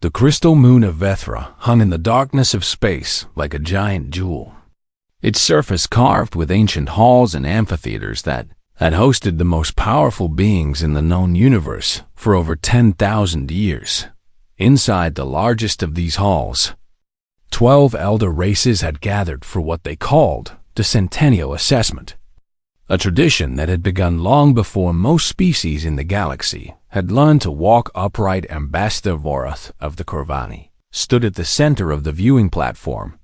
The crystal moon of Vethra hung in the darkness of space like a giant jewel, its surface carved with ancient halls and amphitheaters that had hosted the most powerful beings in the known universe for over 10,000 years. Inside the largest of these halls, 12 elder races had gathered for what they called the Centennial Assessment, a tradition that had begun long before most species in the galaxy had learned to walk upright. Ambassador Vorath of the Corvani stood at the center of the viewing platform,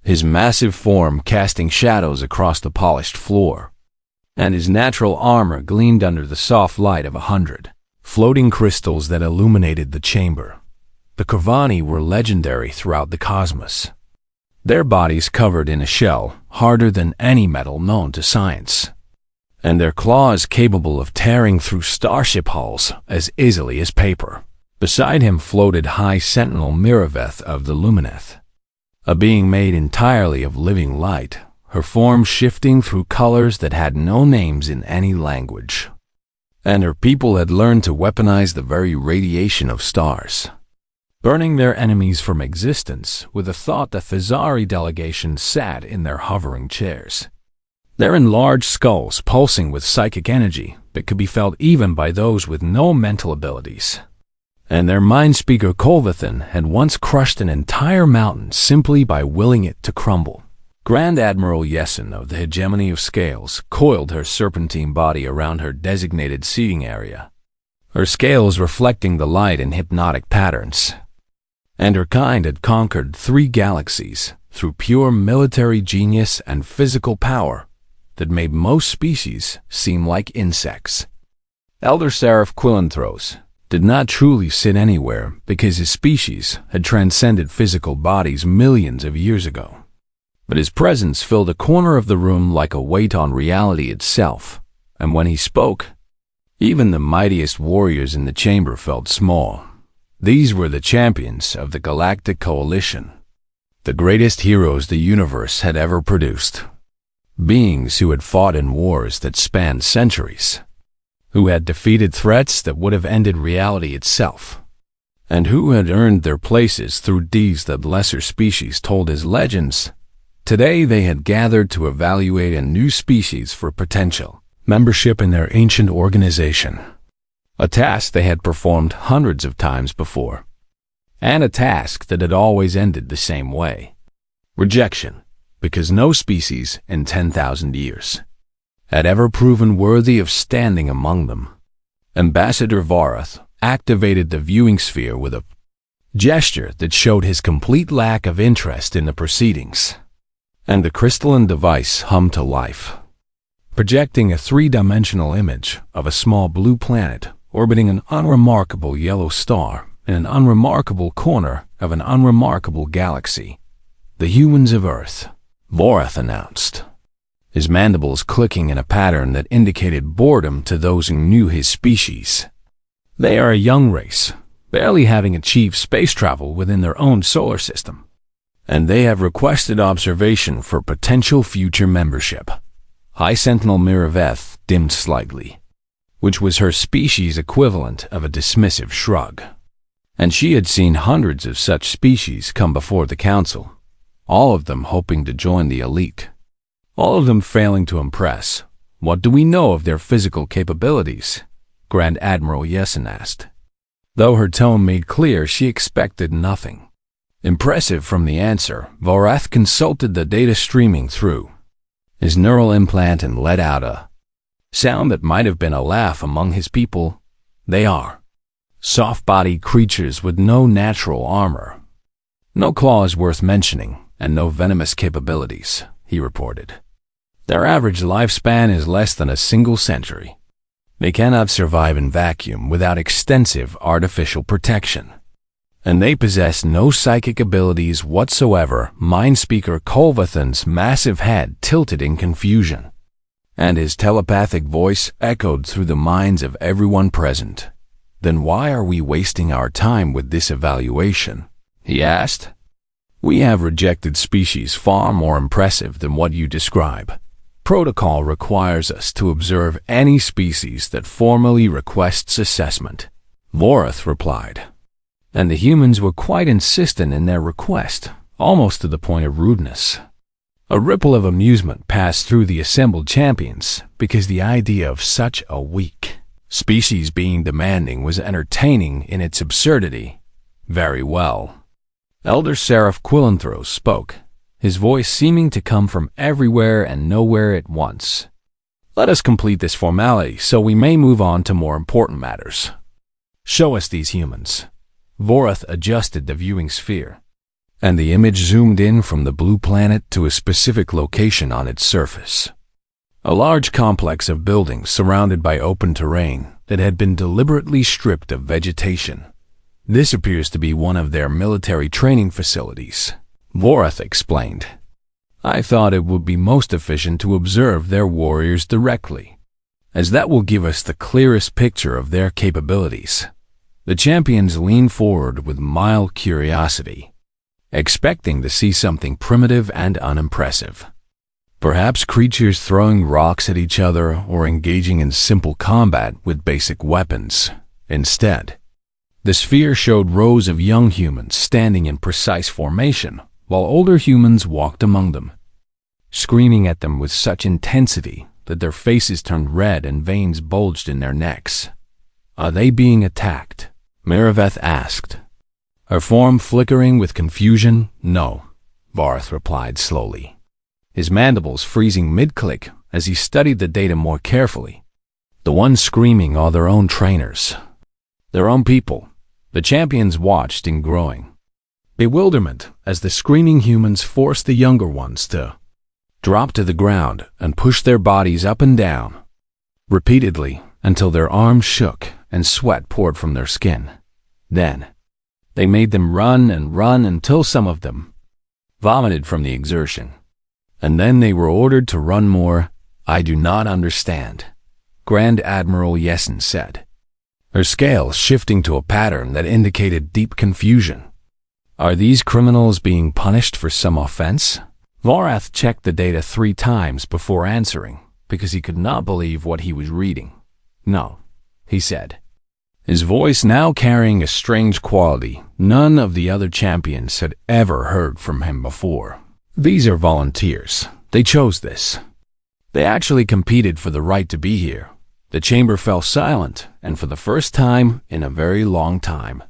his massive form casting shadows across the polished floor, and his natural armor gleamed under the soft light of 100 floating crystals that illuminated the chamber. The Corvani were legendary throughout the cosmos, their bodies covered in a shell harder than any metal known to science, and their claws capable of tearing through starship hulls as easily as paper. Beside him floated High Sentinel Miraveth of the Lumineth, a being made entirely of living light, her form shifting through colors that had no names in any language. And her people had learned to weaponize the very radiation of stars, burning their enemies from existence with the thought that Fazari delegations sat in their hovering chairs, their enlarged skulls pulsing with psychic energy that could be felt even by those with no mental abilities. And their mind speaker Kolvathan had once crushed an entire mountain simply by willing it to crumble. Grand Admiral Yesen of the Hegemony of Scales coiled her serpentine body around her designated seating area, her scales reflecting the light in hypnotic patterns. And her kind had conquered 3 galaxies through pure military genius and physical power that made most species seem like insects. Elder Seraph Quillanthros did not truly sit anywhere because his species had transcended physical bodies millions of years ago. But his presence filled a corner of the room like a weight on reality itself, and when he spoke, even the mightiest warriors in the chamber felt small. These were the champions of the Galactic Coalition, the greatest heroes the universe had ever produced. Beings who had fought in wars that spanned centuries, who had defeated threats that would have ended reality itself, and who had earned their places through deeds that lesser species told as legends. Today they had gathered to evaluate a new species for potential membership in their ancient organization, a task they had performed hundreds of times before, and a task that had always ended the same way: rejection, because no species in 10,000 years had ever proven worthy of standing among them. Ambassador Vorath activated the viewing sphere with a gesture that showed his complete lack of interest in the proceedings, and the crystalline device hummed to life, projecting a 3-dimensional image of a small blue planet orbiting an unremarkable yellow star in an unremarkable corner of an unremarkable galaxy. The humans of Earth, Vorath announced, his mandibles clicking in a pattern that indicated boredom to those who knew his species. They are a young race, barely having achieved space travel within their own solar system, and they have requested observation for potential future membership. High Sentinel Miraveth dimmed slightly, which was her species' equivalent of a dismissive shrug. And she had seen hundreds of such species come before the council, all of them hoping to join the elite, all of them failing to impress. What do we know of their physical capabilities? Grand Admiral Yesen asked, though her tone made clear she expected nothing impressive from the answer. Vorath consulted the data streaming through his neural implant and let out a sound that might have been a laugh among his people. They are soft-bodied creatures with no natural armor, no claws worth mentioning, and no venomous capabilities, he reported. Their average lifespan is less than a single century. They cannot survive in vacuum without extensive artificial protection, and they possess no psychic abilities whatsoever. Mind speaker Kolvathan's massive head tilted in confusion, and his telepathic voice echoed through the minds of everyone present. Then why are we wasting our time with this evaluation? He asked. We have rejected species far more impressive than what you describe. Protocol requires us to observe any species that formally requests assessment, Vorath replied. and the humans were quite insistent in their request, almost to the point of rudeness. A ripple of amusement passed through the assembled champions because the idea of such a weak species being demanding was entertaining in its absurdity. Very well. Elder Seraph Quillanthros spoke, his voice seeming to come from everywhere and nowhere at once. Let us complete this formality so we may move on to more important matters. Show us these humans. Vorath adjusted the viewing sphere, and the image zoomed in from the blue planet to a specific location on its surface. A large complex of buildings surrounded by open terrain that had been deliberately stripped of vegetation. This appears to be one of their military training facilities, Vorath explained. I thought it would be most efficient to observe their warriors directly, as that will give us the clearest picture of their capabilities. The champions leaned forward with mild curiosity, expecting to see something primitive and unimpressive. Perhaps creatures throwing rocks at each other or engaging in simple combat with basic weapons. Instead, the sphere showed rows of young humans standing in precise formation, while older humans walked among them, screaming at them with such intensity that their faces turned red and veins bulged in their necks. Are they being attacked? Miraveth asked, her form flickering with confusion. No, Vorath replied slowly, his mandibles freezing mid-click as he studied the data more carefully. The ones screaming are their own trainers, their own people. The champions watched in growing bewilderment as the screaming humans forced the younger ones to drop to the ground and push their bodies up and down, repeatedly until their arms shook and sweat poured from their skin. Then, they made them run and run until some of them vomited from the exertion. And then they were ordered to run more. I do not understand, Grand Admiral Yessen said, her scales shifting to a pattern that indicated deep confusion. Are these criminals being punished for some offense? Vorath checked the data 3 times before answering, because he could not believe what he was reading. No, he said, his voice now carrying a strange quality none of the other champions had ever heard from him before. These are volunteers. They chose this. They actually competed for the right to be here. The chamber fell silent, and for the first time in a very long time,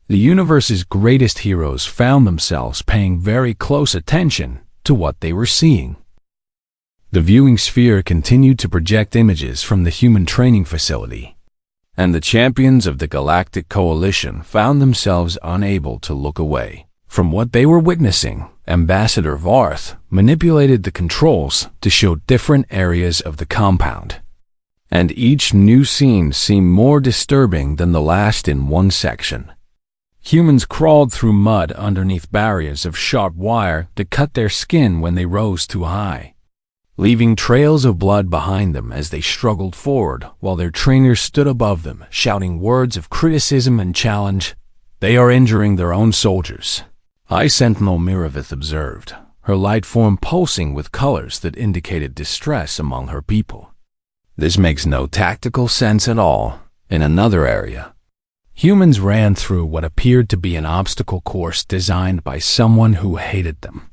the universe's greatest heroes found themselves paying very close attention to what they were seeing. The viewing sphere continued to project images from the human training facility, and the champions of the Galactic Coalition found themselves unable to look away from what they were witnessing. Ambassador Vorath manipulated the controls to show different areas of the compound, and each new scene seemed more disturbing than the last in one section. Humans crawled through mud underneath barriers of sharp wire that cut their skin when they rose too high, leaving trails of blood behind them as they struggled forward while their trainers stood above them, shouting words of criticism and challenge. They are injuring their own soldiers, High Sentinel Miravith observed, her light form pulsing with colors that indicated distress among her people. This makes no tactical sense at all. In another area, humans ran through what appeared to be an obstacle course designed by someone who hated them,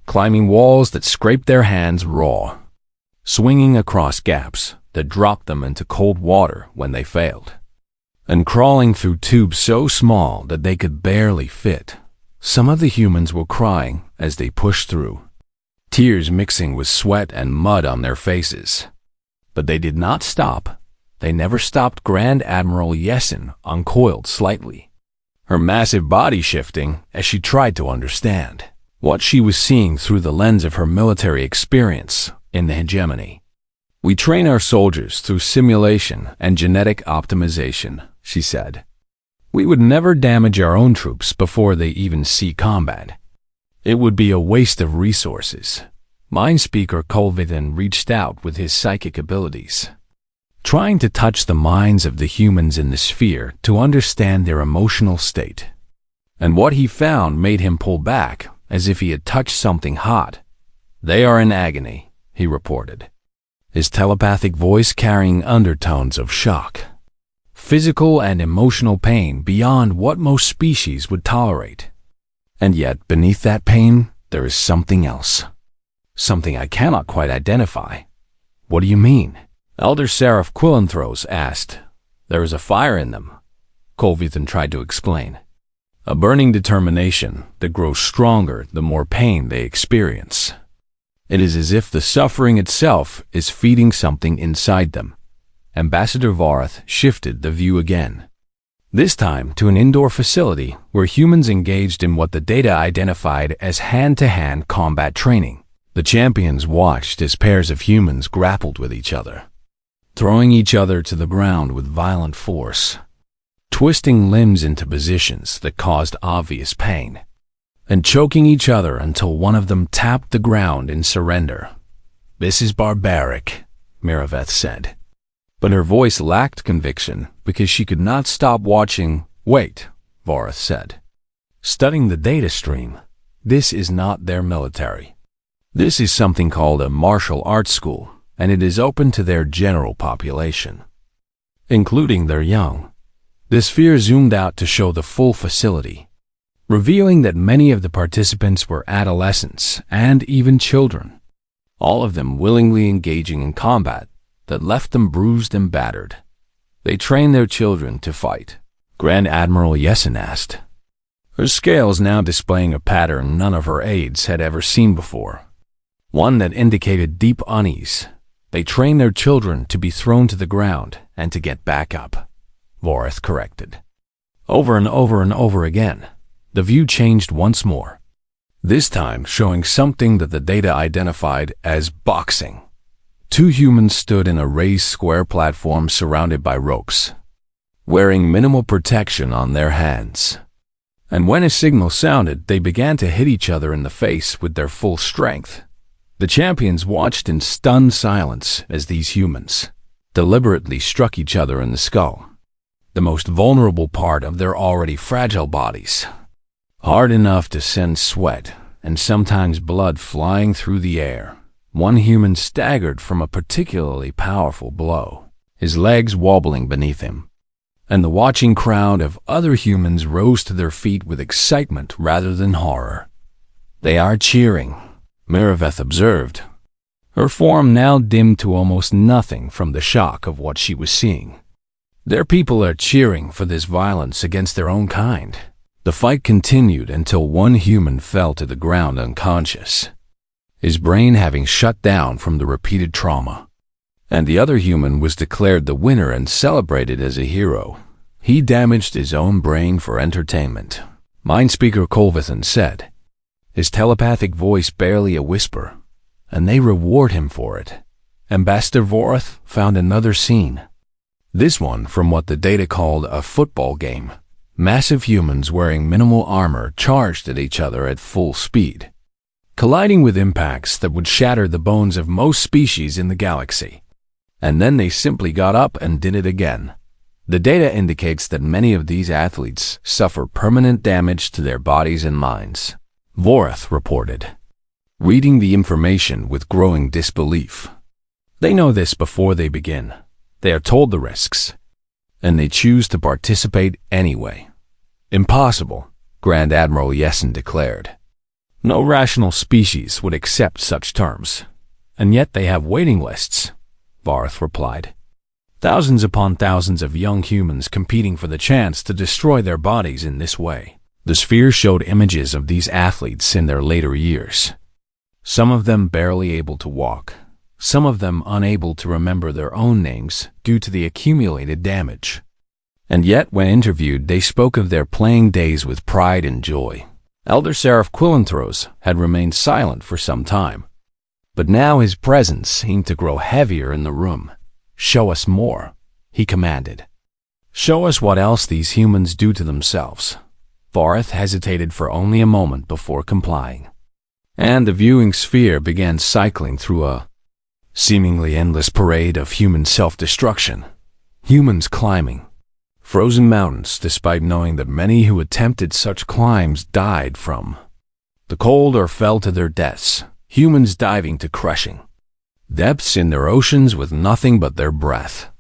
climbing walls that scraped their hands raw, swinging across gaps that dropped them into cold water when they failed, and crawling through tubes so small that they could barely fit. Some of the humans were crying as they pushed through, tears mixing with sweat and mud on their faces. But they did not stop. They never stopped. Grand Admiral Yessen uncoiled slightly, her massive body shifting as she tried to understand what she was seeing through the lens of her military experience in the hegemony. We train our soldiers through simulation and genetic optimization, she said. We would never damage our own troops before they even see combat. It would be a waste of resources. Mind Speaker Colvithan reached out with his psychic abilities, trying to touch the minds of the humans in the sphere to understand their emotional state. And what he found made him pull back, as if he had touched something hot. They are in agony, he reported, his telepathic voice carrying undertones of shock. physical and emotional pain beyond what most species would tolerate. And yet, beneath that pain, there is something else. Something I cannot quite identify. What do you mean? Elder Seraph Quillanthros asked. There is a fire in them, Colvithan tried to explain. A burning determination that grows stronger the more pain they experience. It is as if the suffering itself is feeding something inside them. Ambassador Varth shifted the view again. This time to an indoor facility where humans engaged in what the data identified as hand-to-hand combat training. The champions watched as pairs of humans grappled with each other, throwing each other to the ground with violent force, twisting limbs into positions that caused obvious pain, and choking each other until one of them tapped the ground in surrender. This is barbaric, Miraveth said. But her voice lacked conviction because she could not stop watching. Wait, Varth said. Studying the data stream, this is not their military. This is something called a martial arts school, and it is open to their general population, including their young. The sphere zoomed out to show the full facility, revealing that many of the participants were adolescents and even children, all of them willingly engaging in combat that left them bruised and battered. They trained their children to fight, Grand Admiral Yessen asked, her scales now displaying a pattern none of her aides had ever seen before, one that indicated deep unease. They trained their children to be thrown to the ground and to get back up, Vorith corrected. Over and over and over again, the view changed once more, this time showing something that the data identified as boxing. Two humans stood in a raised square platform surrounded by ropes, wearing minimal protection on their hands. And when a signal sounded, they began to hit each other in the face with their full strength. The champions watched in stunned silence as these humans deliberately struck each other in the skull, the most vulnerable part of their already fragile bodies, hard enough to send sweat and sometimes blood flying through the air. One human staggered from a particularly powerful blow, his legs wobbling beneath him, and the watching crowd of other humans rose to their feet with excitement rather than horror. They are cheering, Miraveth observed, her form now dimmed to almost nothing from the shock of what she was seeing. Their people are cheering for this violence against their own kind. The fight continued until one human fell to the ground unconscious, his brain having shut down from the repeated trauma, and the other human was declared the winner and celebrated as a hero. He damaged his own brain for entertainment, Mindspeaker Colvithan said, his telepathic voice barely a whisper, and they reward him for it. Ambassador Vorith found another scene, this one from what the data called a football game. Massive humans wearing minimal armor charged at each other at full speed, colliding with impacts that would shatter the bones of most species in the galaxy. And then they simply got up and did it again. The data indicates that many of these athletes suffer permanent damage to their bodies and minds, Vorith reported, reading the information with growing disbelief. They know this before they begin. They are told the risks, and they choose to participate anyway. Impossible, Grand Admiral Yessen declared. No rational species would accept such terms, and yet they have waiting lists, Varth replied. Thousands upon thousands of young humans competing for the chance to destroy their bodies in this way. The sphere showed images of these athletes in their later years, some of them barely able to walk, some of them unable to remember their own names due to the accumulated damage. And yet, when interviewed, they spoke of their playing days with pride and joy. Elder Seraph Quillanthros had remained silent for some time, but now his presence seemed to grow heavier in the room. Show us more, he commanded. Show us what else these humans do to themselves. Varth hesitated for only a moment before complying, and the viewing sphere began cycling through a seemingly endless parade of human self-destruction. Humans climbing frozen mountains despite knowing that many who attempted such climbs died from the cold or fell to their deaths. Humans diving to crushing depths in their oceans with nothing but their breath.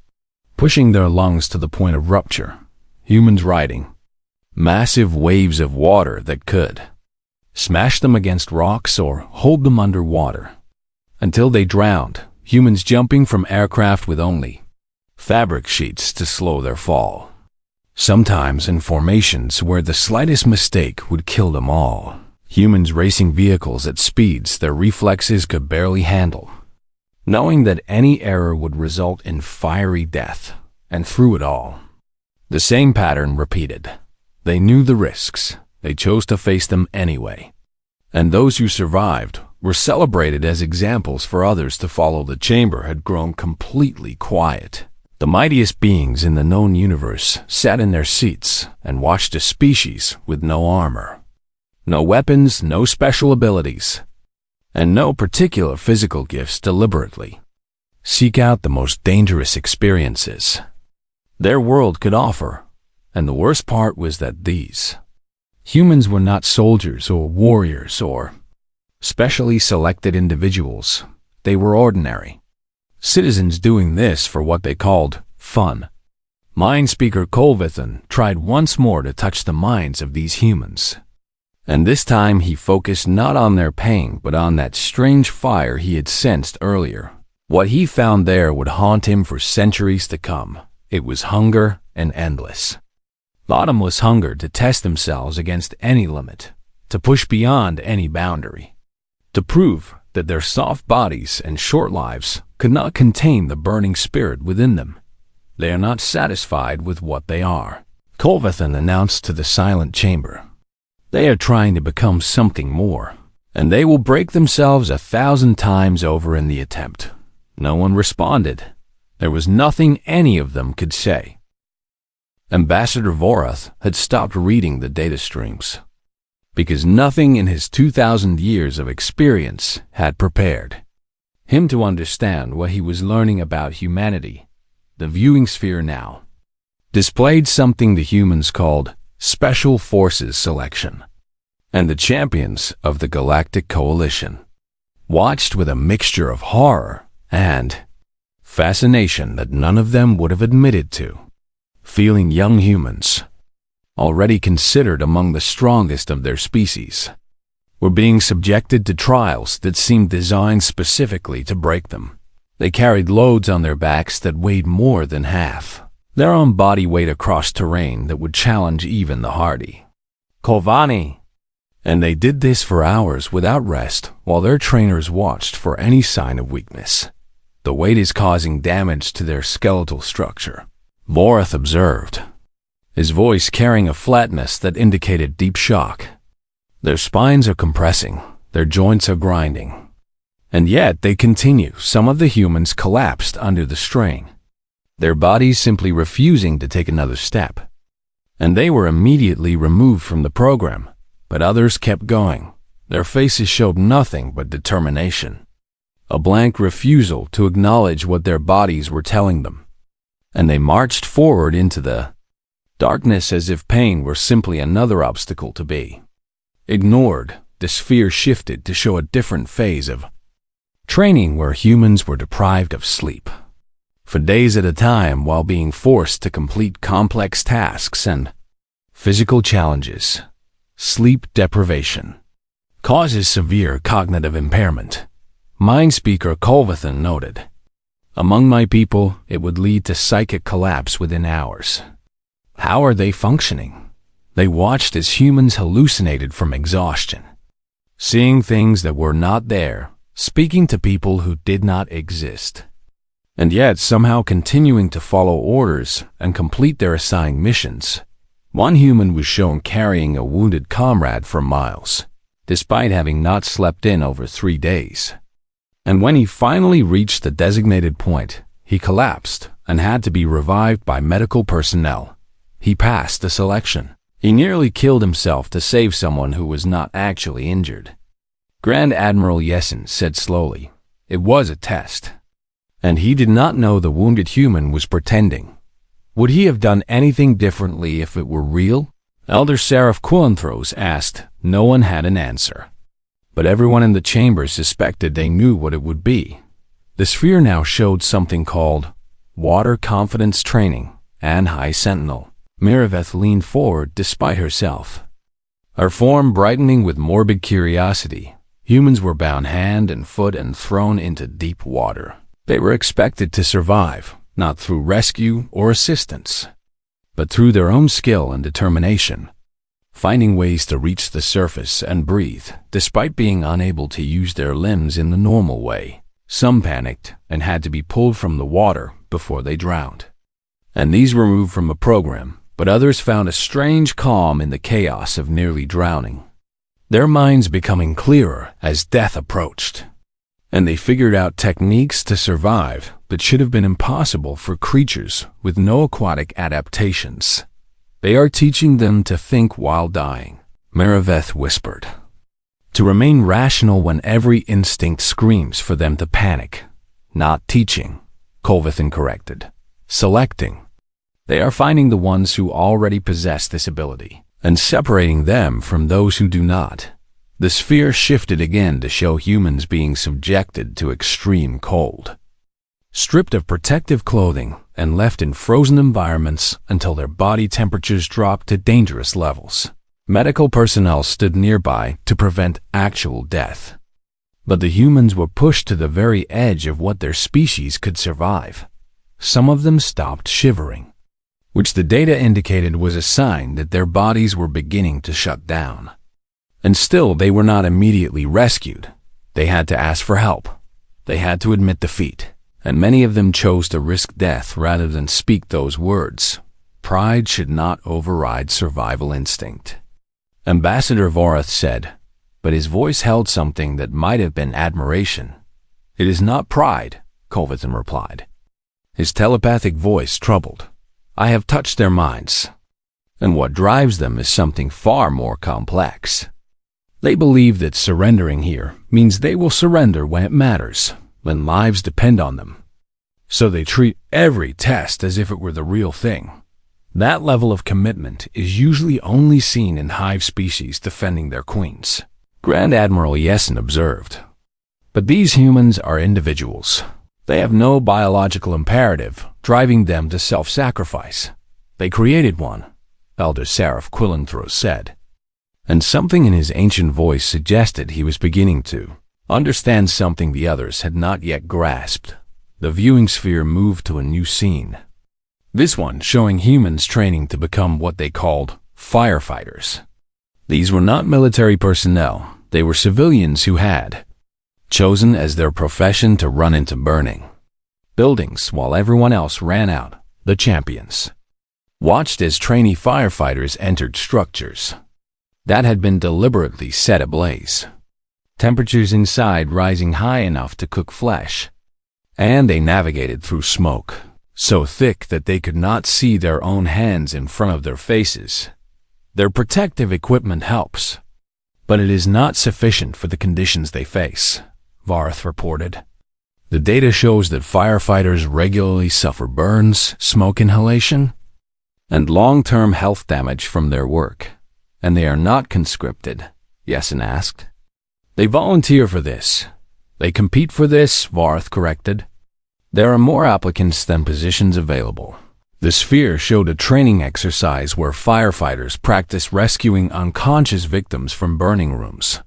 pushing their lungs to the point of rupture. Humans riding massive waves of water that could smash them against rocks or hold them underwater until they drowned. Humans jumping from aircraft with only fabric sheets to slow their fall, sometimes in formations where the slightest mistake would kill them all. Humans racing vehicles at speeds their reflexes could barely handle, knowing that any error would result in fiery death. And through it all, the same pattern repeated. They knew the risks. They chose to face them anyway. And those who survived were celebrated as examples for others to follow. The chamber had grown completely quiet. The mightiest beings in the known universe sat in their seats and watched a species with no armor, no weapons, no special abilities, and no particular physical gifts deliberately seek out the most dangerous experiences their world could offer. And the worst part was that these humans were not soldiers or warriors or specially selected individuals. They were ordinary citizens doing this for what they called fun. Mind Speaker Colvithan tried once more to touch the minds of these humans. And this time he focused not on their pain but on that strange fire he had sensed earlier. What he found there would haunt him for centuries to come. It was hunger and endless, bottomless hunger to test themselves against any limit, to push beyond any boundary, to prove that their soft bodies and short lives could not contain the burning spirit within them. They are not satisfied with what they are, Colvithan announced to the silent chamber. They are trying to become something more, and they will break themselves 1,000 times over in the attempt. No one responded. There was nothing any of them could say. Ambassador Vorath had stopped reading the data streams, because nothing in his 2,000 years of experience had prepared him to understand what he was learning about humanity. The viewing sphere now displayed something the humans called Special Forces Selection, and the champions of the Galactic Coalition watched with a mixture of horror and fascination that none of them would have admitted to. Feeling young humans, already considered among the strongest of their species, were being subjected to trials that seemed designed specifically to break them. They carried loads on their backs that weighed more than half their own body weight across terrain that would challenge even the hardy. Kolvani! And they did this for hours without rest while their trainers watched for any sign of weakness. The weight is causing damage to their skeletal structure, Vorath observed, his voice carrying a flatness that indicated deep shock. Their spines are compressing, their joints are grinding. And yet they continue. Some of the humans collapsed under the strain, their bodies simply refusing to take another step. And they were immediately removed from the program, but others kept going. Their faces showed nothing but determination, a blank refusal to acknowledge what their bodies were telling them. And they marched forward into the darkness as if pain were simply another obstacle to be ignored. The sphere shifted to show a different phase of training where humans were deprived of sleep for days at a time while being forced to complete complex tasks and physical challenges. Sleep deprivation causes severe cognitive impairment, Mind Speaker Colvithan noted. Among my people, it would lead to psychic collapse within hours. How are they functioning? They watched as humans hallucinated from exhaustion, seeing things that were not there, speaking to people who did not exist, and yet somehow continuing to follow orders and complete their assigned missions. One human was shown carrying a wounded comrade for miles, despite having not slept in over 3 days. And when he finally reached the designated point, he collapsed and had to be revived by medical personnel. He passed the selection. He nearly killed himself to save someone who was not actually injured. Grand Admiral Yesin said slowly, "It was a test." And he did not know the wounded human was pretending. Would he have done anything differently if it were real? Elder Seraph Quillanthros asked. No one had an answer, but everyone in the chamber suspected they knew what it would be. The sphere now showed something called water confidence training, and high sentinel. Mirabeth leaned forward despite herself, her form brightening with morbid curiosity. Humans were bound hand and foot and thrown into deep water. They were expected to survive, not through rescue or assistance, but through their own skill and determination, finding ways to reach the surface and breathe, despite being unable to use their limbs in the normal way. Some panicked and had to be pulled from the water before they drowned, and these were removed from a program, but others found a strange calm in the chaos of nearly drowning, their minds becoming clearer as death approached, and they figured out techniques to survive that should have been impossible for creatures with no aquatic adaptations. They are teaching them to think while dying, Mirabeth whispered. To remain rational when every instinct screams for them to panic. Not teaching, Colvithan corrected. Selecting. They are finding the ones who already possess this ability, and separating them from those who do not. The sphere shifted again to show humans being subjected to extreme cold, stripped of protective clothing and left in frozen environments until their body temperatures dropped to dangerous levels. Medical personnel stood nearby to prevent actual death, but the humans were pushed to the very edge of what their species could survive. Some of them stopped shivering, which the data indicated was a sign that their bodies were beginning to shut down. And still, they were not immediately rescued. They had to ask for help. They had to admit defeat, and many of them chose to risk death rather than speak those words. Pride should not override survival instinct, Ambassador Vorath said, but his voice held something that might have been admiration. It is not pride, Colvithan replied, his telepathic voice troubled. I have touched their minds, and what drives them is something far more complex. They believe that surrendering here means they will surrender when it matters, when lives depend on them. So they treat every test as if it were the real thing. That level of commitment is usually only seen in hive species defending their queens, Grand Admiral Yessen observed. But these humans are individuals. They have no biological imperative driving them to self-sacrifice. They created one, Elder Seraph Quillenthrow said, and something in his ancient voice suggested he was beginning to understand something the others had not yet grasped. The viewing sphere moved to a new scene, this one showing humans training to become what they called firefighters. These were not military personnel. They were civilians who had chosen as their profession to run into burning buildings while everyone else ran out. The champions watched as trainee firefighters entered structures that had been deliberately set ablaze, temperatures inside rising high enough to cook flesh, and they navigated through smoke so thick that they could not see their own hands in front of their faces. Their protective equipment helps, but it is not sufficient for the conditions they face, Vorath reported. The data shows that firefighters regularly suffer burns, smoke inhalation, and long-term health damage from their work. And they are not conscripted, Yessen asked. They volunteer for this. They compete for this, Vorath corrected. There are more applicants than positions available. The sphere showed a training exercise where firefighters practice rescuing unconscious victims from burning rooms.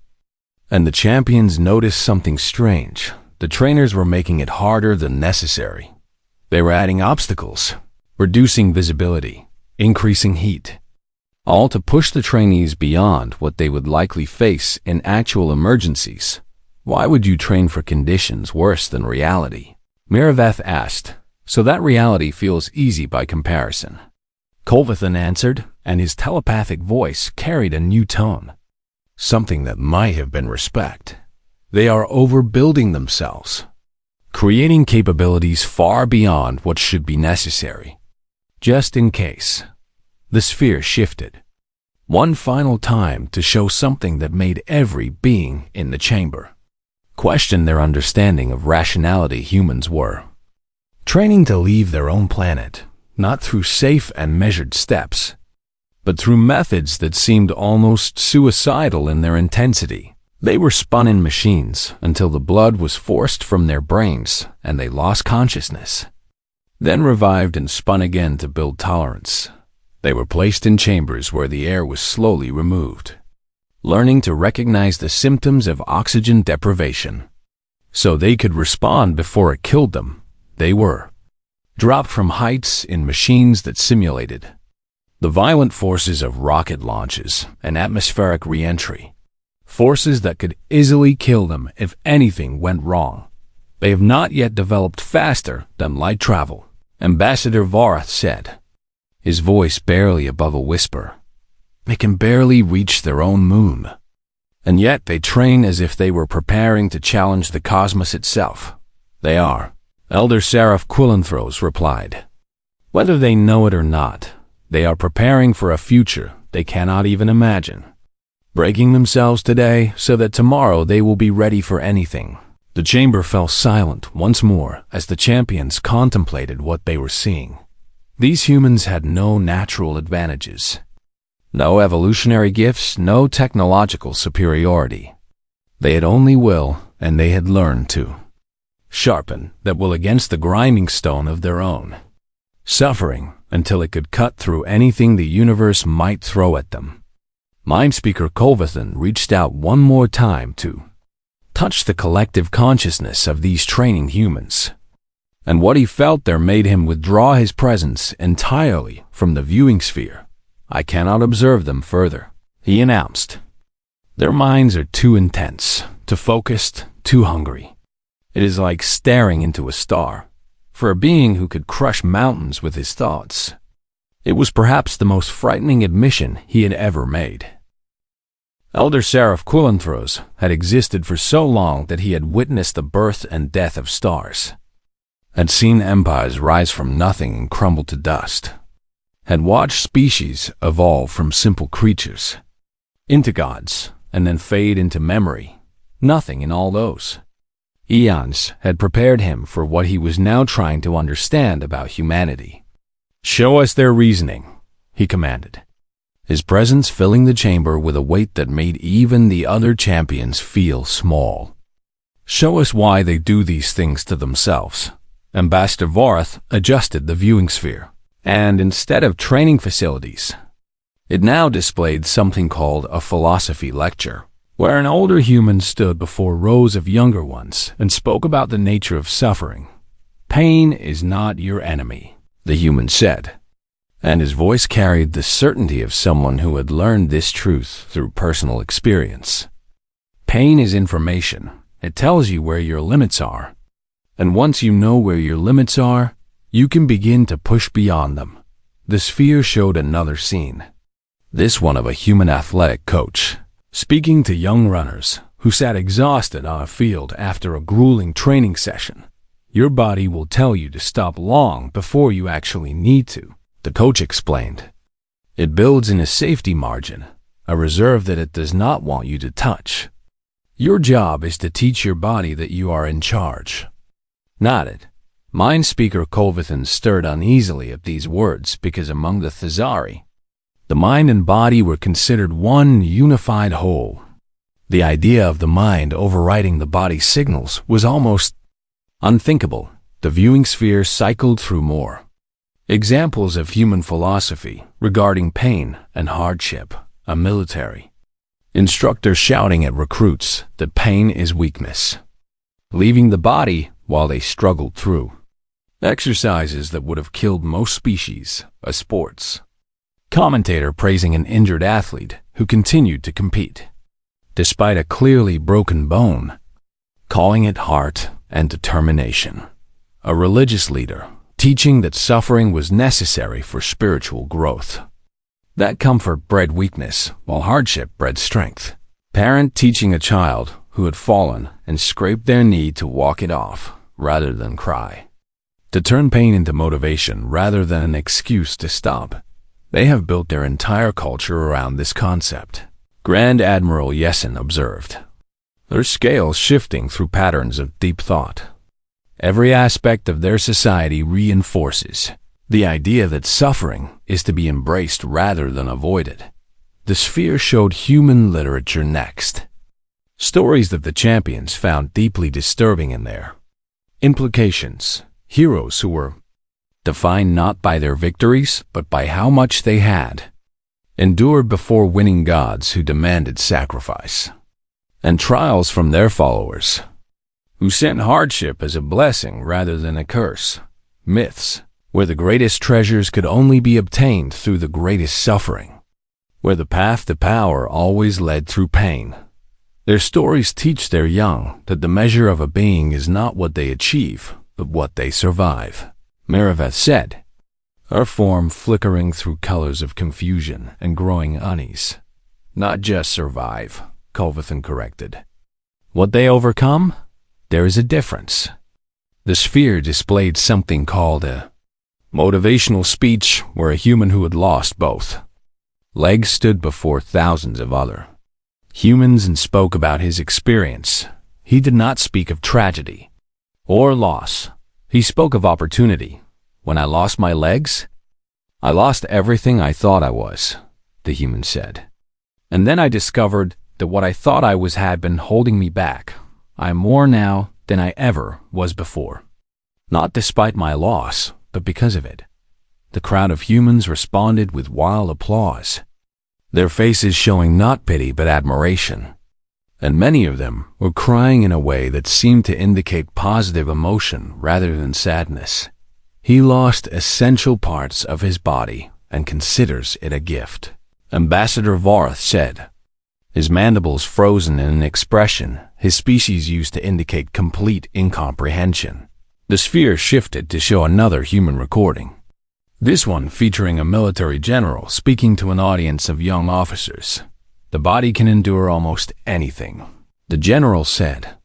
And the champions noticed something strange. The trainers were making it harder than necessary. They were adding obstacles, reducing visibility, increasing heat, all to push the trainees beyond what they would likely face in actual emergencies. Why would you train for conditions worse than reality? Mirabeth asked, so that reality feels easy by comparison. Colvithan answered, and his telepathic voice carried a new tone, something that might have been respect. They are overbuilding themselves, creating capabilities far beyond what should be necessary, just in case. The sphere shifted one final time to show something that made every being in the chamber question their understanding of rationality. Humans were training to leave their own planet, not through safe and measured steps, but through methods that seemed almost suicidal in their intensity. They were spun in machines until the blood was forced from their brains and they lost consciousness. then revived and spun again to build tolerance. They were placed in chambers where the air was slowly removed, learning to recognize the symptoms of oxygen deprivation, so they could respond before it killed them. They were dropped from heights in machines that simulated the violent forces of rocket launches and atmospheric re-entry, forces that could easily kill them if anything went wrong. They have not yet developed faster than light travel, Ambassador Vorath said, his voice barely above a whisper. They can barely reach their own moon, and yet they train as if they were preparing to challenge the cosmos itself. They are, Elder Seraph Quillanthros replied. Whether they know it or not, they are preparing for a future they cannot even imagine, breaking themselves today so that tomorrow they will be ready for anything. The chamber fell silent once more as the champions contemplated what they were seeing. These humans had no natural advantages, no evolutionary gifts, no technological superiority. They had only will, and they had learned to sharpen that will against the grinding stone of their own suffering until it could cut through anything the universe might throw at them. Mindspeaker Colvathan reached out one more time to touch the collective consciousness of these training humans, and what he felt there made him withdraw his presence entirely from the viewing sphere. I cannot observe them further, he announced. Their minds are too intense, too focused, too hungry. It is like staring into a star, for a being who could crush mountains with his thoughts. It was perhaps the most frightening admission he had ever made. Elder Seraph Quillanthros had existed for so long that he had witnessed the birth and death of stars, had seen empires rise from nothing and crumble to dust, had watched species evolve from simple creatures into gods and then fade into memory. Nothing in all those eons had prepared him for what he was now trying to understand about humanity. Show us their reasoning, he commanded, his presence filling the chamber with a weight that made even the other champions feel small. Show us why they do these things to themselves. Ambassador Vorath adjusted the viewing sphere, and instead of training facilities, it now displayed something called a philosophy lecture, where an older human stood before rows of younger ones and spoke about the nature of suffering. Pain is not your enemy, the human said, and his voice carried the certainty of someone who had learned this truth through personal experience. Pain is information. It tells you where your limits are, and once you know where your limits are, you can begin to push beyond them. The sphere showed another scene, this one of a human athletic coach, speaking to young runners who sat exhausted on a field after a grueling training session. Your body will tell you to stop long before you actually need to, the coach explained. It builds in a safety margin, a reserve that it does not want you to touch. Your job is to teach your body that you are in charge. Nodded. Mindspeaker Colvathan stirred uneasily at these words because among the Thazari, the mind and body were considered one unified whole. The idea of the mind overriding the body's signals was almost unthinkable. The viewing sphere cycled through more examples of human philosophy regarding pain and hardship. A military instructor shouting at recruits that pain is weakness, leaving the body while they struggled through exercises that would have killed most species. A sports commentator praising an injured athlete who continued to compete, despite a clearly broken bone, calling it heart and determination. A religious leader teaching that suffering was necessary for spiritual growth, that comfort bred weakness while hardship bred strength. Parent teaching a child who had fallen and scraped their knee to walk it off rather than cry, to turn pain into motivation rather than an excuse to stop. They have built their entire culture around this concept, Grand Admiral Yesen observed, their scales shifting through patterns of deep thought. Every aspect of their society reinforces the idea that suffering is to be embraced rather than avoided. The sphere showed human literature next, stories that the champions found deeply disturbing in their implications. Heroes who were defined not by their victories, but by how much they had endured before winning gods who demanded sacrifice, and trials from their followers, who sent hardship as a blessing rather than a curse, myths, where the greatest treasures could only be obtained through the greatest suffering, where the path to power always led through pain. Their stories teach their young that the measure of a being is not what they achieve, but what they survive, Mariveth said, her form flickering through colors of confusion and growing unease. Not just survive, Culvathan corrected. What they overcome? There is a difference. The sphere displayed something called a motivational speech, where a human who had lost both legs stood before thousands of other humans and spoke about his experience. He did not speak of tragedy or loss. He spoke of opportunity. When I lost my legs, I lost everything I thought I was, the human said. And then I discovered that what I thought I was had been holding me back. I am more now than I ever was before. Not despite my loss, but because of it. The crowd of humans responded with wild applause, their faces showing not pity but admiration. And many of them were crying in a way that seemed to indicate positive emotion rather than sadness. He lost essential parts of his body and considers it a gift, Ambassador Varth said, his mandibles frozen in an expression his species used to indicate complete incomprehension. The sphere shifted to show another human recording, this one featuring a military general speaking to an audience of young officers. The body can endure almost anything, the general said,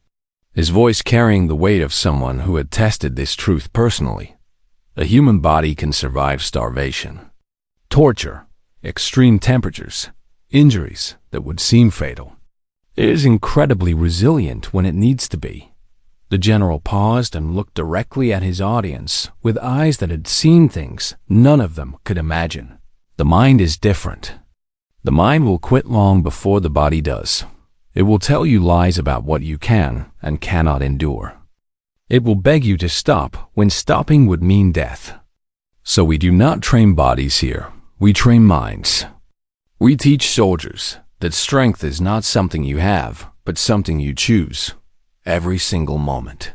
his voice carrying the weight of someone who had tested this truth personally. A human body can survive starvation, torture, extreme temperatures, injuries that would seem fatal. It is incredibly resilient when it needs to be. The general paused and looked directly at his audience with eyes that had seen things none of them could imagine. The mind is different. The mind will quit long before the body does. It will tell you lies about what you can and cannot endure. It will beg you to stop when stopping would mean death. So we do not train bodies here. We train minds. We teach soldiers that strength is not something you have, but something you choose, every single moment.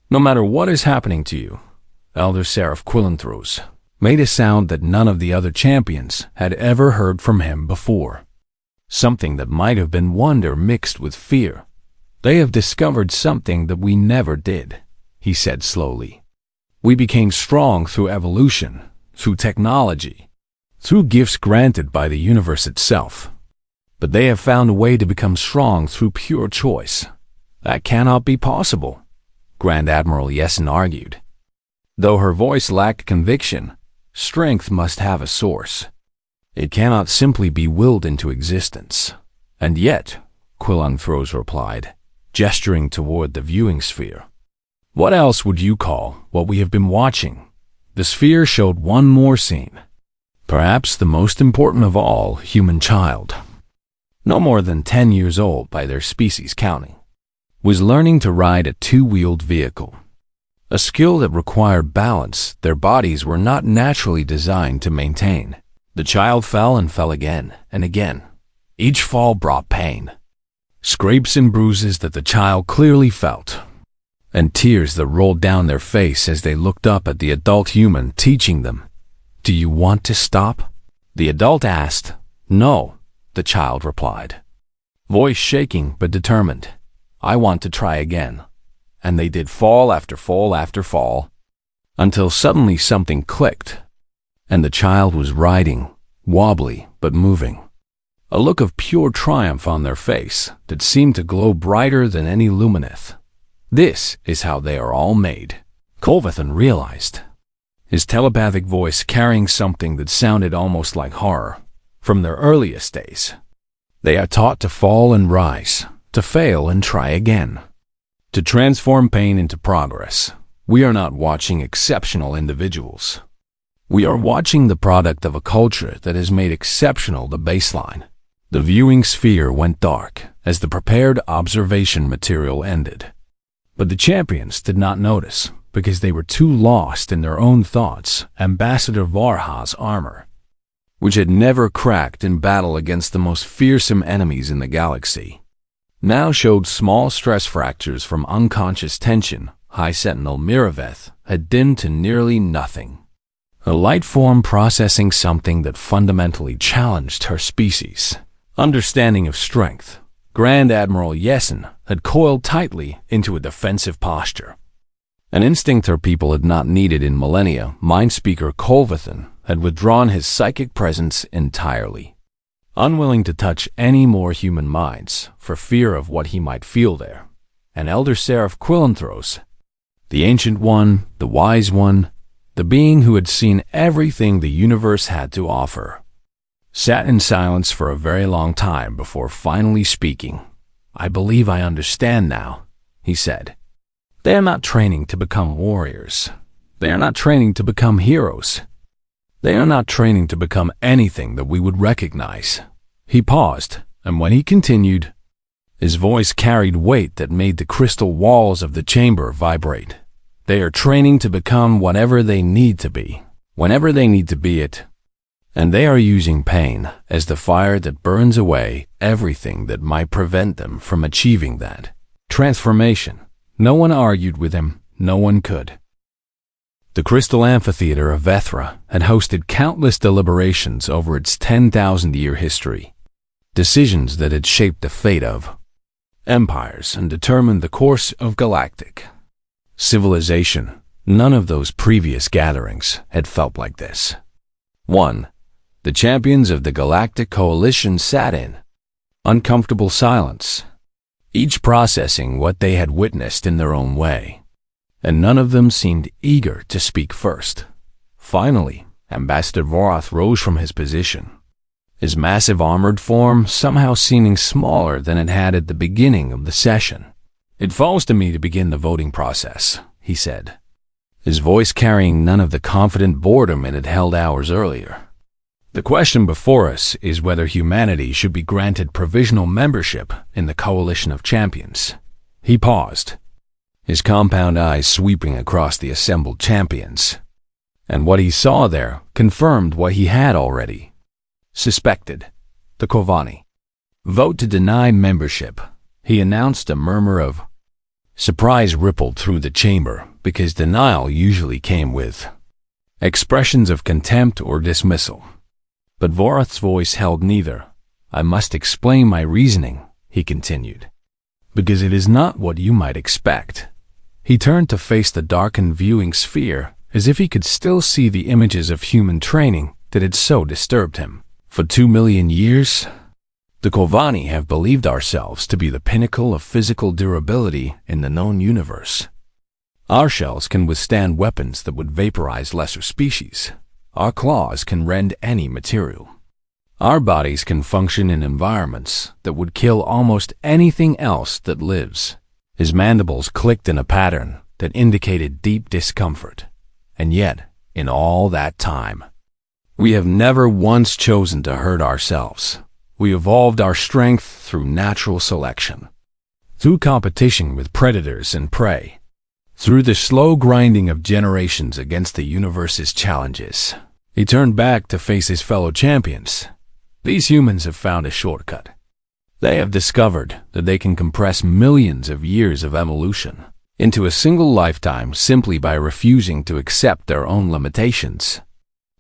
No matter what is happening to you, Elder Seraph Quillanthros made a sound that none of the other champions had ever heard from him before. Something that might have been wonder mixed with fear. They have discovered something that we never did, he said slowly. We became strong through evolution, through technology, through gifts granted by the universe itself. But they have found a way to become strong through pure choice. That cannot be possible, Grand Admiral Yessen argued. Though her voice lacked conviction, strength must have a source. It cannot simply be willed into existence. And yet, Quillanthros replied, gesturing toward the viewing sphere. What else would you call what we have been watching? The sphere showed one more scene. Perhaps the most important of all, human child, no more than 10 years old by their species counting, was learning to ride a two-wheeled vehicle. A skill that required balance their bodies were not naturally designed to maintain. The child fell and fell again and again. Each fall brought pain, scrapes and bruises that the child clearly felt, and tears that rolled down their face as they looked up at the adult human teaching them. Do you want to stop? The adult asked. No, the child replied, voice shaking but determined. I want to try again. And they did fall after fall after fall, until suddenly something clicked, and the child was riding, wobbly but moving. A look of pure triumph on their face that seemed to glow brighter than any lumineth. This is how they are all made, Culvathan realized, his telepathic voice carrying something that sounded almost like horror. From their earliest days, they are taught to fall and rise, to fail and try again, to transform pain into progress. We are not watching exceptional individuals. We are watching the product of a culture that has made exceptional the baseline. The viewing sphere went dark as the prepared observation material ended. But the champions did not notice. because they were too lost in their own thoughts. Ambassador Varha's armor, which had never cracked in battle against the most fearsome enemies in the galaxy, now showed small stress fractures from unconscious tension. High Sentinel Miraveth had dimmed to nearly nothing, a light form processing something that fundamentally challenged her species' understanding of strength. Grand Admiral Yesen had coiled tightly into a defensive posture, an instinct her people had not needed in millennia. Mindspeaker Kolvathan had withdrawn his psychic presence entirely, unwilling to touch any more human minds for fear of what he might feel there. And Elder Seraph Quilanthros, the Ancient One, the Wise One, the being who had seen everything the universe had to offer, sat in silence for a very long time before finally speaking. "I believe I understand now," he said. "They are not training to become warriors. They are not training to become heroes. They are not training to become anything that we would recognize." He paused, and when he continued, his voice carried weight that made the crystal walls of the chamber vibrate. "They are training to become whatever they need to be, whenever they need to be it. And they are using pain as the fire that burns away everything that might prevent them from achieving that transformation." No one argued with him. No one could. The Crystal Amphitheater of Vethra had hosted countless deliberations over its 10,000-year history, decisions that had shaped the fate of empires and determined the course of galactic civilization. None of those previous gatherings had felt like this. 1. The champions of the Galactic Coalition sat in uncomfortable silence, each processing what they had witnessed in their own way, and none of them seemed eager to speak first. Finally, Ambassador Vorath rose from his position, his massive armored form somehow seeming smaller than it had at the beginning of the session. "It falls to me to begin the voting process," he said, his voice carrying none of the confident boredom it had held hours earlier. "The question before us is whether humanity should be granted provisional membership in the Coalition of Champions." He paused, his compound eyes sweeping across the assembled champions, and what he saw there confirmed what he had already suspected. The Kovani vote to deny membership, he announced. A murmur of surprise rippled through the chamber, because denial usually came with expressions of contempt or dismissal. But Vorath's voice held neither. "I must explain my reasoning," he continued, "because it is not what you might expect." He turned to face the darkened viewing sphere, as if he could still see the images of human training that had so disturbed him. "For 2,000,000 years, the Kovani have believed ourselves to be the pinnacle of physical durability in the known universe. Our shells can withstand weapons that would vaporize lesser species. Our claws can rend any material. Our bodies can function in environments that would kill almost anything else that lives." His mandibles clicked in a pattern that indicated deep discomfort. "And yet, in all that time, we have never once chosen to hurt ourselves. We evolved our strength through natural selection, through competition with predators and prey, through the slow grinding of generations against the universe's challenges." He turned back to face his fellow champions. "These humans have found a shortcut. They have discovered that they can compress millions of years of evolution into a single lifetime simply by refusing to accept their own limitations.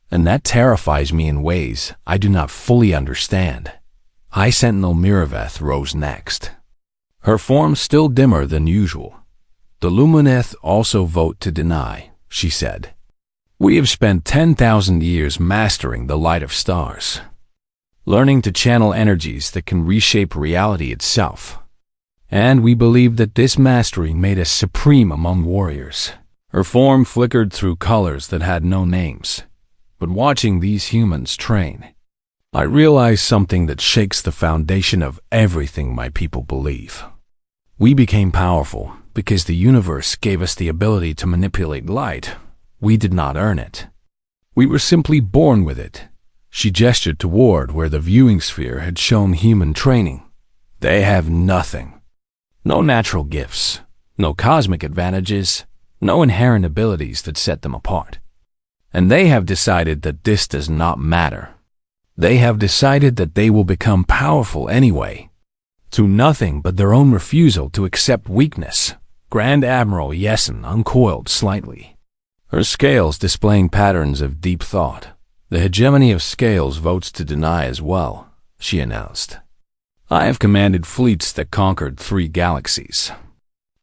And that terrifies me in ways I do not fully understand." High Sentinel Miraveth rose next, her form still dimmer than usual. "The Lumineth also vote to deny," she said. "We have spent 10,000 years mastering the light of stars, learning to channel energies that can reshape reality itself. And we believe that this mastery made us supreme among warriors." Her form flickered through colors that had no names. "But watching these humans train, I realize something that shakes the foundation of everything my people believe. We became powerful because the universe gave us the ability to manipulate light. We did not earn it. We were simply born with it." She gestured toward where the viewing sphere had shown human training. "They have nothing. No natural gifts, no cosmic advantages, no inherent abilities that set them apart. And they have decided that this does not matter. They have decided that they will become powerful anyway, through nothing but their own refusal to accept weakness. Grand Admiral Yesen uncoiled slightly, her scales displaying patterns of deep thought. The hegemony of scales votes to deny as well, she announced. I have commanded fleets that conquered 3 galaxies.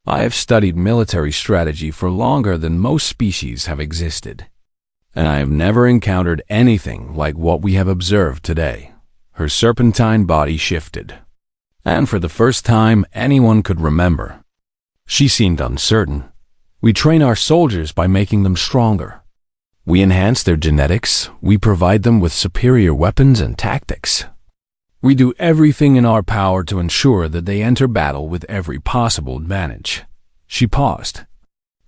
I have studied military strategy for longer than most species have existed, and I have never encountered anything like what we have observed today. Her serpentine body shifted, and for the first time anyone could remember, she seemed uncertain. We train our soldiers by making them stronger. We enhance their genetics. We provide them with superior weapons and tactics. We do everything in our power to ensure that they enter battle with every possible advantage. She paused,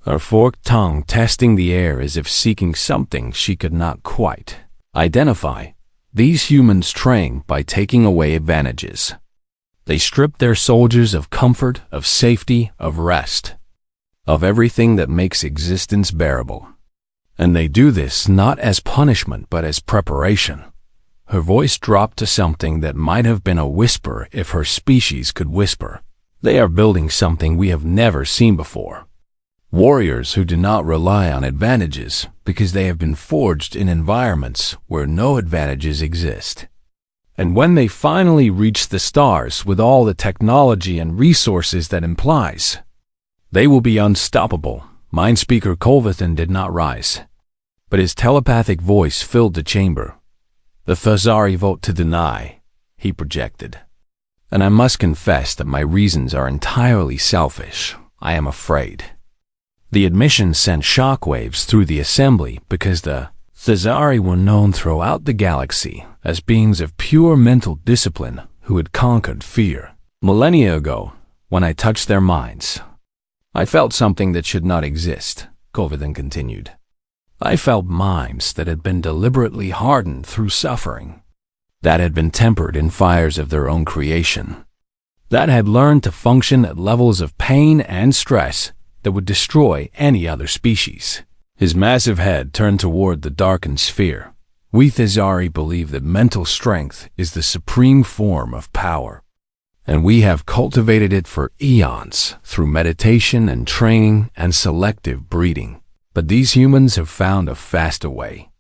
her forked tongue testing the air as if seeking something she could not quite identify. These humans train by taking away advantages. They strip their soldiers of comfort, of safety, of rest, of everything that makes existence bearable. And they do this not as punishment but as preparation. Her voice dropped to something that might have been a whisper if her species could whisper. They are building something we have never seen before. Warriors who do not rely on advantages because they have been forged in environments where no advantages exist. And when they finally reach the stars with all the technology and resources that implies, they will be unstoppable. Mindspeaker Colvathan did not rise, but his telepathic voice filled the chamber. The Thazari vote to deny, he projected. And I must confess that my reasons are entirely selfish. I am afraid. The admission sent shockwaves through the assembly because the Thazari were known throughout the galaxy as beings of pure mental discipline who had conquered fear. Millennia ago, when I touched their minds, I felt something that should not exist, Colvathan continued. I felt minds that had been deliberately hardened through suffering, that had been tempered in fires of their own creation, that had learned to function at levels of pain and stress that would destroy any other species. His massive head turned toward the darkened sphere. We Thazari believe that mental strength is the supreme form of power, and we have cultivated it for eons through meditation and training and selective breeding. But these humans have found a faster way.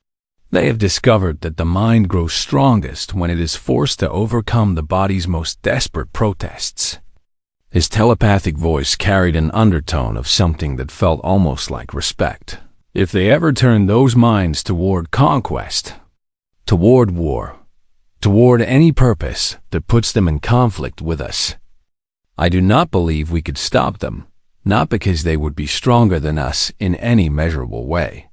They have discovered that the mind grows strongest when it is forced to overcome the body's most desperate protests. His telepathic voice carried an undertone of something that felt almost like respect. If they ever turn those minds toward conquest, toward war, toward any purpose that puts them in conflict with us, I do not believe we could stop them, not because they would be stronger than us in any measurable way,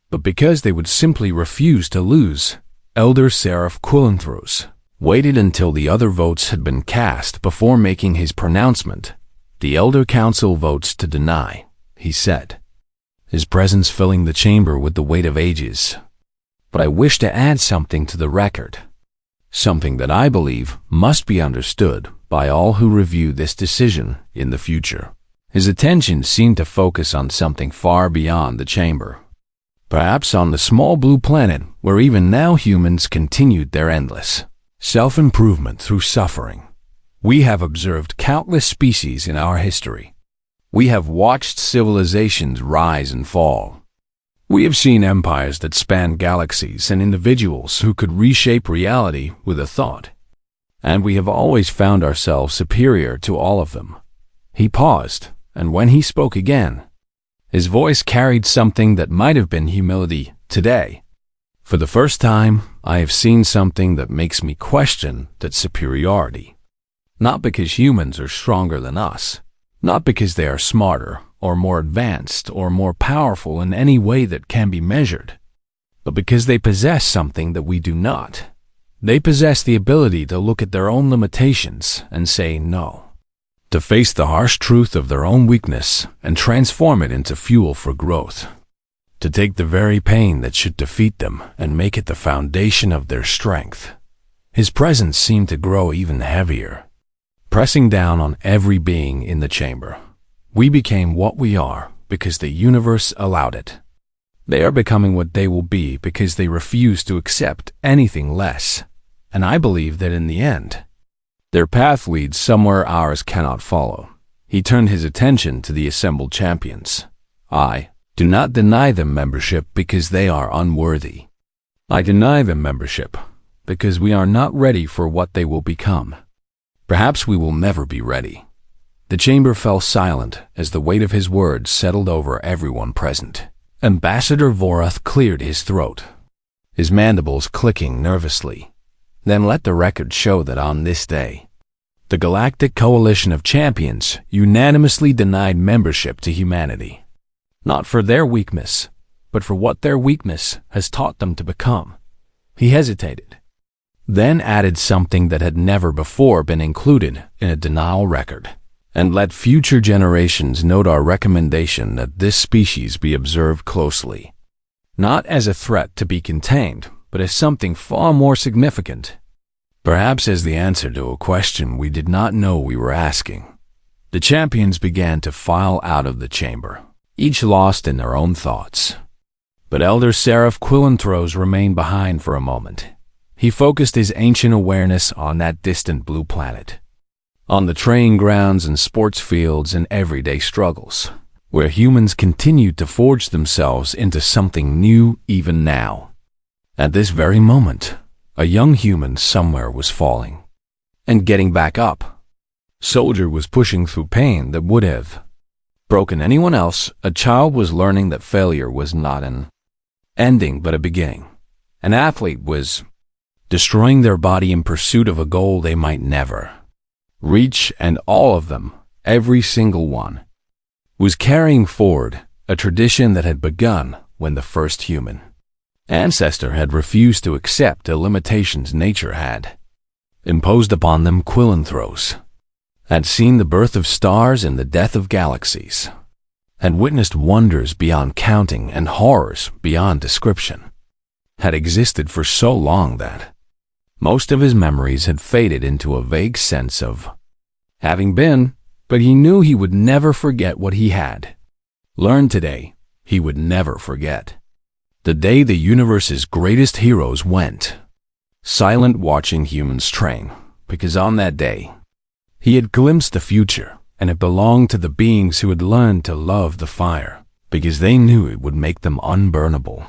but because they would simply refuse to lose. Elder Seraph Quillanthros waited until the other votes had been cast before making his pronouncement. The Elder Council votes to deny, he said, his presence filling the chamber with the weight of ages. But I wish to add something to the record, something that I believe must be understood by all who review this decision in the future. His attention seemed to focus on something far beyond the chamber, perhaps on the small blue planet where even now humans continued their endless self-improvement through suffering. We have observed countless species in our history. We have watched civilizations rise and fall. We have seen empires that span galaxies and individuals who could reshape reality with a thought. And we have always found ourselves superior to all of them. He paused, and when he spoke again, his voice carried something that might have been humility. Today, for the first time, I have seen something that makes me question that superiority. Not because humans are stronger than us, not because they are smarter or more advanced or more powerful in any way that can be measured, but because they possess something that we do not. They possess the ability to look at their own limitations and say no, to face the harsh truth of their own weakness and transform it into fuel for growth, to take the very pain that should defeat them and make it the foundation of their strength. His presence seemed to grow even heavier, pressing down on every being in the chamber. We became what we are because the universe allowed it. They are becoming what they will be because they refuse to accept anything less. And I believe that in the end, their path leads somewhere ours cannot follow. He turned his attention to the assembled champions. I do not deny them membership because they are unworthy. I deny them membership because we are not ready for what they will become. Perhaps we will never be ready. The chamber fell silent as the weight of his words settled over everyone present. Ambassador Vorath cleared his throat, his mandibles clicking nervously. Then let the record show that on this day, the Galactic Coalition of Champions unanimously denied membership to humanity. Not for their weakness, but for what their weakness has taught them to become. He hesitated, then added something that had never before been included in a denial record. And let future generations note our recommendation that this species be observed closely, not as a threat to be contained, but as something far more significant. Perhaps as the answer to a question we did not know we were asking. The champions began to file out of the chamber, each lost in their own thoughts. But Elder Seraph Quillanthros remained behind for a moment. He focused his ancient awareness on that distant blue planet, on the training grounds and sports fields and everyday struggles, where humans continued to forge themselves into something new even now. At this very moment, a young human somewhere was falling and getting back up. Soldier was pushing through pain that would have broken anyone else. A child was learning that failure was not an ending but a beginning. An athlete was destroying their body in pursuit of a goal they might never reach, and all of them, every single one, was carrying forward a tradition that had begun when the first human ancestor had refused to accept the limitations nature had imposed upon them. Quillanthros had seen the birth of stars and the death of galaxies, had witnessed wonders beyond counting and horrors beyond description, had existed for so long that most of his memories had faded into a vague sense of having been, but he knew he would never forget what he had learned today. He would never forget the day the universe's greatest heroes went silent watching humans train, because on that day, he had glimpsed the future, and it belonged to the beings who had learned to love the fire, because they knew it would make them unburnable.